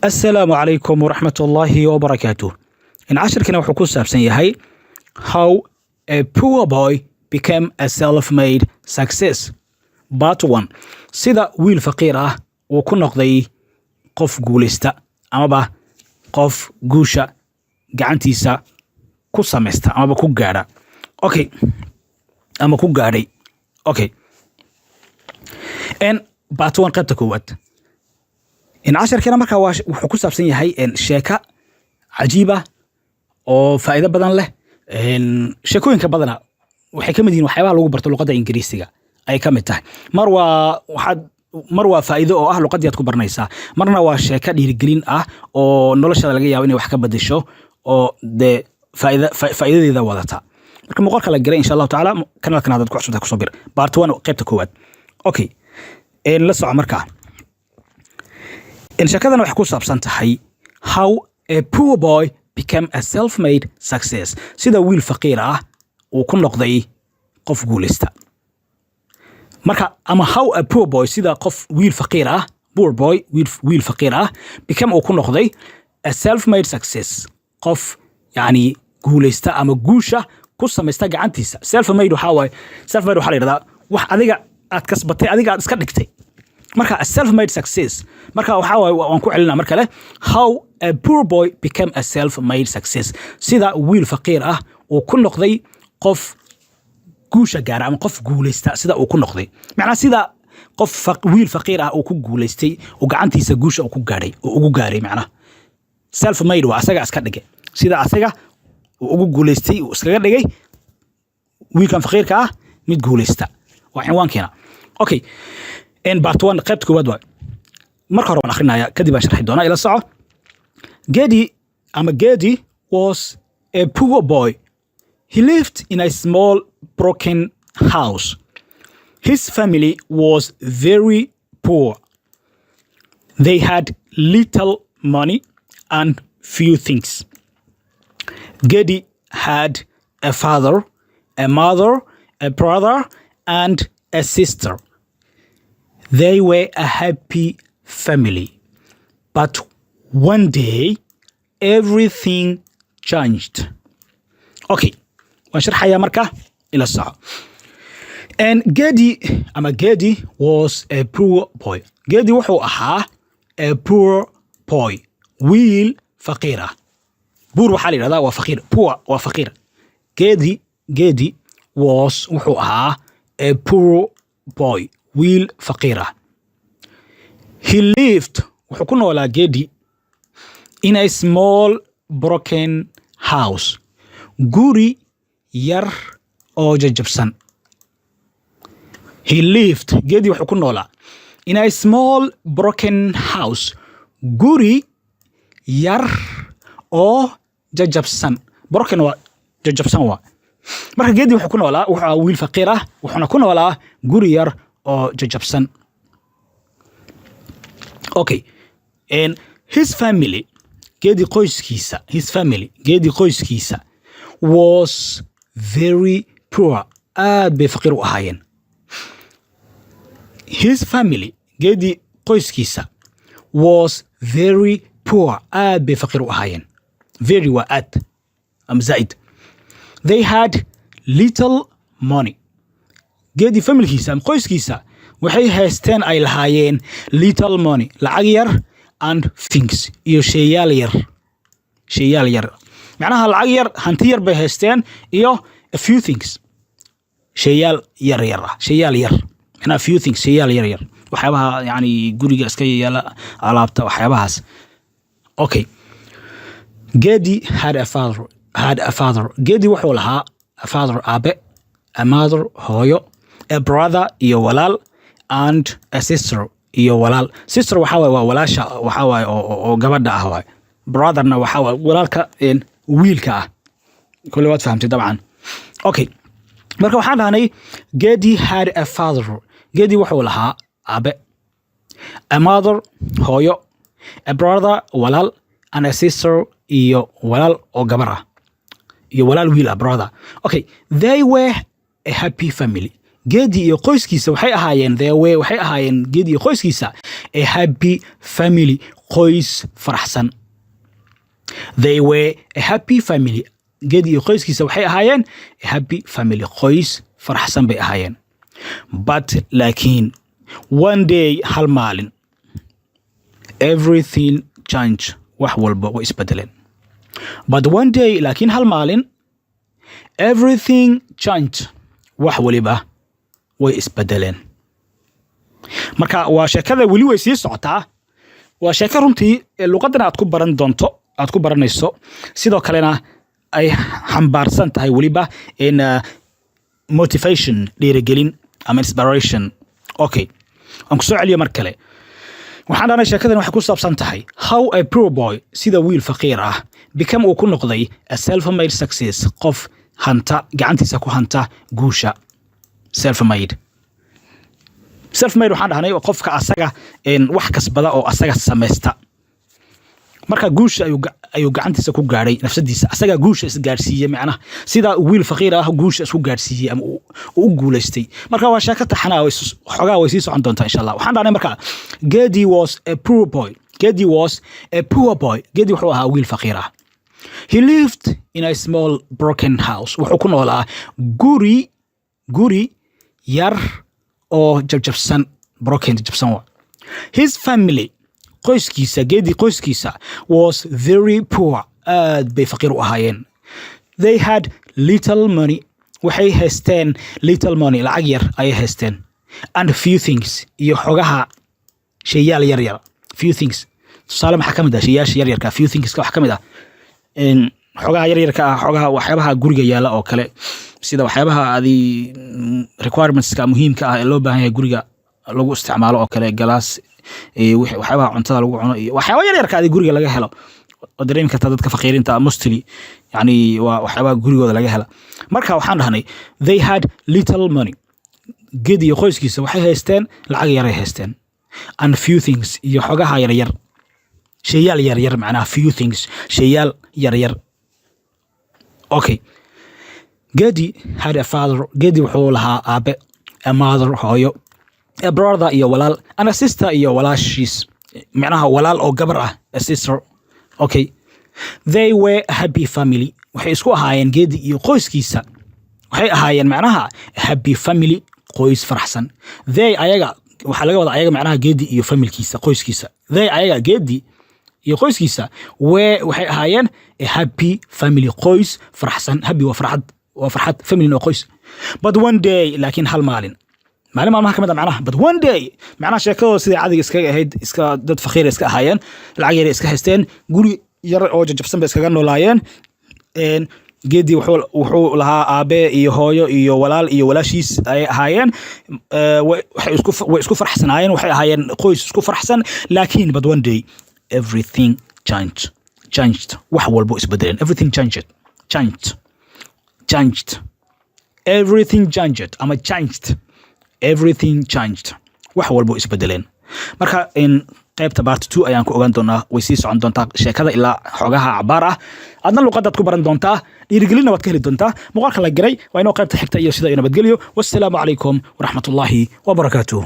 السلام عليكم ورحمة الله وبركاته. إن عشركنا وحكو سابسن يهي How a poor boy became a self-made success. Part 1. سيدا ويل فقيرة وكو نقضي قف قوليستا أما با قف قوشا قعنتيسا كو سامستا أما با كو قارا. أوكي أما كو قاري. أوكي إن Part 1 قيبتا كوات إن عشركنا مركا وحكو سابسن يهي إن شيكا عجيبة oo faa'iido badan leh sheekooyinka badana waxay kamid yihiin waxyaabaha lagu barto luqadda Ingiriisiga ay kamid tahay mar waa faa'iido oo ah luqadda aad ku baranaysaa marna waa sheeko dhiirigelin ah oo noloshada laga yaabo inay wax ka bedesho oo de faa'iidadeeda wadata marka muuqaalka la galay insha Allah taala kanaalkan aad ku cusubtahay ku soo bir part 1 qaybta koowaad okay la soco markaa sheekadan waxay ku saabsan tahay how a poor boy became a self-made success. sida wiil faqiir ah uu ku noqday qof guuleysta marka ama how a poor boy sida qof wiil faqiir ah poor boy wiil faqiir ah became uu ku noqday a self-made success qof yani guuleysta ama guusha ku samaysta gacantiisa self-made waxa la yiraahdaa wax adiga aad kasbatay adiga aad iska dhigtay marka a self-made success marka waxa waan ku celinaa marka leh how a poor boy became a self-made success sida wiil faqiir ah oo ku noqday qof guusha gaar ama qof guuleysta sida uu ku noqday macna sida qof wiil faqiir ah oo ku guuleystay oo gacantiisa guusha uu ku gaaray oo ugu gaaray macna self-made waa asaga iska dhigay sida asaga uu ugu guuleystay oo iskaga dhigay wiilkan faqiirka ah mid guuleysta waa cinwaankeena okay in part 1 qaybta koowaad waa marka hore waan akhrinayaa kadib aan sharxi doonaa ila soco Gedi was a poor boy. He lived in a small broken house. His family was very poor. They had little money and few things. Gedi had a father, a mother, a brother, and a sister. They were a happy family. But one day, everything changed. Okay, وانشرحها مركا إلى الساعة. And Gedi was a poor boy. Gedi وحو أها a poor boy. ويل فقيرة. بور وحالي هذا وفقير. poor وفقير. Gedi was وحو أها a poor boy. ويل فقيرة. He lived وحو كنا ولا Gedi in a small broken house. Guri yar oo jajabsan. He lived Gedi wuxuu ku noolaa in a small broken house. Guri yar oo jajabsan. Broken waa jajabsan waa. Marka Gedi wuxuu ku noolaa wuxuu wiil faqiir ah wuxuuna ku noolaa guri yar oo jajabsan. Okay. And his family Gedi qoyskiisa was very poor. aad bay faqiir u ahaayeen. His family Gedi qoyskiisa was very poor. aad bay faqiir u ahaayeen. Very waa aad am zaid. They had little money. Gedi familykiisa am qoyskiisa waxay haysteen ay lahaayeen little money lacag yar and things iyo sheeyaal yar macnaha lacag yar hanti yar bay haysteen iyo a few things sheeyaal yar macnaha few things sheeyaal yar waxyaabaha yani guriga iska yaala alaabta waxyaabahaas okay Gedi had a father Gedi wuxuu lahaa a father abe a mother hooyo a brother iyo walaal and a sister iyo walaal sister waxa waa walaasha waxa oo gabadha ah waay brotherna waxa walaalka wiilka ah kulli waad fahamtay dabcan okay marka waxaan dhahnay Gedi had a father Gedi wuxuu lahaa abe a mother hooyo a brother walaal and a sister iyo walaal oo gabar ah iyo walaal wiil ah brother okay they were a happy family Gedi iyo qoyskiisa waxay ahaayeen Gedi iyo qoyskiisa a happy family qoys faraxsan. They were a happy family. Geedi iyo qoyskiisa waxay ahaayeen a happy family. Qoys faraxsan bay ahaayeen. But laakiin one day hal maalin everything changed. Wax walba way isbedeleen. But one day laakiin hal maalin everything changed. Wax waliba way isbedeleen. Marka waa sheekada weli way sii socotaa. Waa sheeko runtii luqadan aad ku baran doonto, aad ku baranayso, sidoo kalena ay xambaarsan tahay waliba in motivation, dhiirigelin ama inspiration. Okay, aan ku soo celiyo mar kale. waxaan dhahnay sheekadan waxay ku saabsan tahay how a poor boy sida wiil faqiir ah become uu ku noqday a self-made success, qof hanta gacantiisa ku hanta guusha. Self-made waxaan dhahnay qofka asaga wax kasbada oo asaga sameeysta. marka guusha ayuu gacantiisa ku gaaray nafsadiisa, asaga guusha is gaarsiiyay, macnaha sida wiil faqiir ah guusha isku gaarsiiyay ama uu guuleystay. marka waa sheeko taxana oo xogaa way sii socon doontaa insha Allah. waxaan dhahnay marka Gedi was a poor boy. Gedi wuxuu ahaa wiil faqiir ah. He lived in a small broken house. wuxuu ku noolaa guri yar oo jabsan, broken jabsan. His family, Gedi qoyskiisa was very poor. aad bay faqiir u ahaayeen. They had little money. waxay haysteen little money, lacag yar ayay haysteen. And few things, iyo xogaha shayyaal yar yar. Few things, tusaale maxaa ka mid ah shayyaasha yar yarka? Few things ka wax ka mid ah xogaha yar yarka ah, xogaha waxyaabaha guriga yaala oo kale, sida waxyaabaha requirementska muhiimka ah ee loo baahan yahay guriga lagu isticmaalo oo kale, galaas, waxyaabaha cuntada lagu cuno iyo waxyaabo yar yarka ah guriga laga helo oo dareemi karta dadka faqiirinta mostly, yani waa waxyaabaha gurigooda laga helo. marka waxaan dhahnay they had little money. Gedi iyo qoyskiisa waxay haysteen lacag yar ay haysteen. And few things, iyo xogaha yar yar, shayyaal yar yar, macnaha few things, shayyaal yar yar. Okay, Gedi had a father. Gedi wuxuu lahaa aabe, a mother hooyo, a brother iyo walaal, and a sister iyo walaashiis, macnaha walaal oo gabar ah, a sister. Okay, they were a happy family. waxay isku ahaayeen Gedi iyo qoyskiisa, waxay ahaayeen macnaha happy family, qoys faraxsan. They ayaga waxa laga wadaa ayaga macnaha Gedi iyo familkiisa, qoyskiisa. They ayaga Gedi iyo qoyskiisa waxay ahaayeen a happy family, qoys faraxsan. happy waa farxad, family oo qoys. But one day laakiin hal maalin maalmaha kamid ah macnaha. But one day macnaha sheekadooda sida caadiga iskaga ahayd, iska dad faqiir iska ahaayeen, lacag yar iska haysteen, guri yar oo jabsan bay iskaga noolaayeen. Gedi wuxuu lahaa aabe iyo hooyo iyo walaal iyo walaashiis ay ahaayeen. waxay isku faraxsanaayeen, waxay ahaayeen qoys isku faraxsan. laakiin but one day everything changed. wax walba isbedeleen. Everything changed. Everything changed ama changed. Everything changed. wax walba isbedeleen. marka qaybta part 2 ayaan ku ogaan doonaa, way sii socon doontaa sheekada ilaa xogaha cabaar ah. adna luqadaad ku baran doontaa, dhiirigelina waad ka heli doontaa. muuqaalka la garay waa inoo qaybta xigta iyo sida ay nabadgelyo. wassalaamu calaykum waraxmatullaahi wabarakaatuh.